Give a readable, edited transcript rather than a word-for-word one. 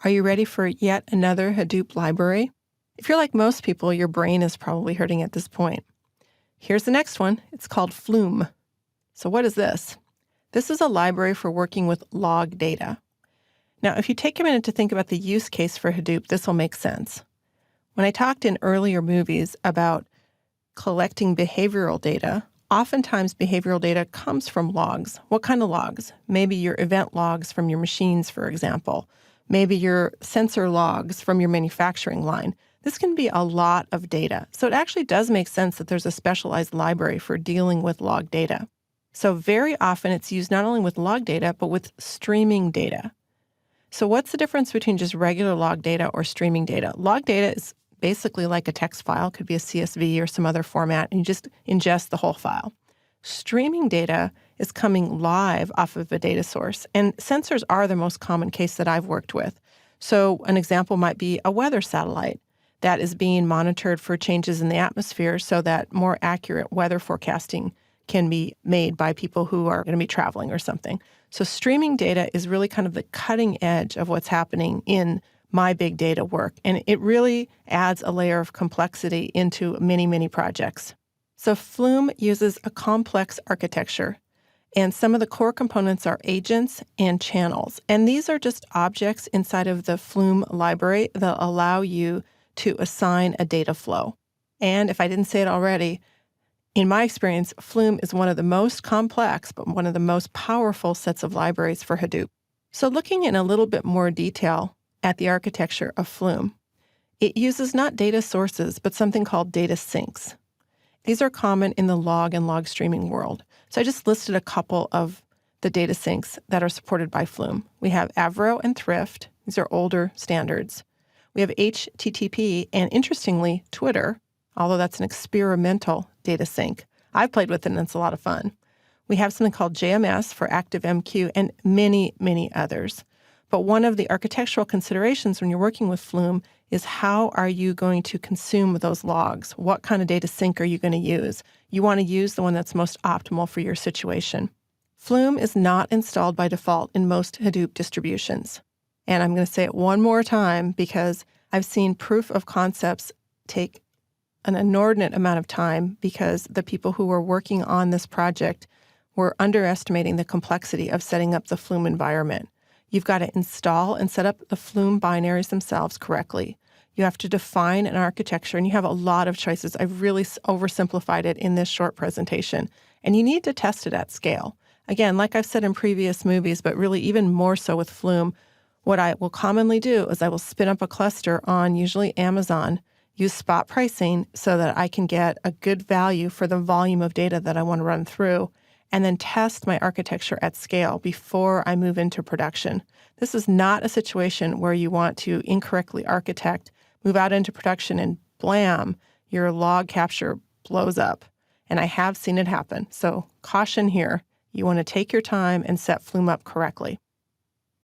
Are you ready for yet another Hadoop library? If you're like most people, your brain is probably hurting at this point. Here's the next one. It's called Flume. So what is this? This is a library for working with log data. Now, if you take a minute to think about the use case for Hadoop, this will make sense. When I talked in earlier movies about collecting behavioral data, oftentimes behavioral data comes from logs. What kind of logs? Maybe your event logs from your machines, for example. Maybe your sensor logs from your manufacturing line. This can be a lot of data. So it actually does make sense that there's a specialized library for dealing with log data. So very often it's used not only with log data, but with streaming data. So what's the difference between just regular log data or streaming data? Log data is basically like a text file, could be a CSV or some other format, and you just ingest the whole file. Streaming data is coming live off of a data source, and sensors are the most common case that I've worked with. So an example might be a weather satellite that is being monitored for changes in the atmosphere so that more accurate weather forecasting can be made by people who are going to be traveling or something. So streaming data is really kind of the cutting edge of what's happening in my big data work, and it really adds a layer of complexity into many, many projects. So Flume uses a complex architecture, and some of the core components are agents and channels. And these are just objects inside of the Flume library that allow you to assign a data flow. And if I didn't say it already, in my experience, Flume is one of the most complex, but one of the most powerful sets of libraries for Hadoop. So looking in a little bit more detail at the architecture of Flume, it uses not data sources, but something called data sinks. These are common in the log and log streaming world. So I just listed a couple of the data sinks that are supported by Flume. We have Avro and Thrift. These are older standards. We have HTTP and, interestingly, Twitter, although that's an experimental data sync. I've played with it, and it's a lot of fun. We have something called JMS for ActiveMQ and many, many others. But one of the architectural considerations when you're working with Flume is how are you going to consume those logs? What kind of data sync are you going to use? You want to use the one that's most optimal for your situation. Flume is not installed by default in most Hadoop distributions. And I'm going to say it one more time because I've seen proof of concepts take an inordinate amount of time because the people who were working on this project were underestimating the complexity of setting up the Flume environment. You've got to install and set up the Flume binaries themselves correctly. You have to define an architecture, and you have a lot of choices. I've really oversimplified it in this short presentation. And you need to test it at scale. Again, like I've said in previous movies, but really even more so with Flume, what I will commonly do is I will spin up a cluster on usually Amazon, use spot pricing so that I can get a good value for the volume of data that I want to run through, and then test my architecture at scale before I move into production. This is not a situation where you want to incorrectly architect, move out into production, and blam, your log capture blows up. And I have seen it happen. So caution here. You want to take your time and set Flume up correctly.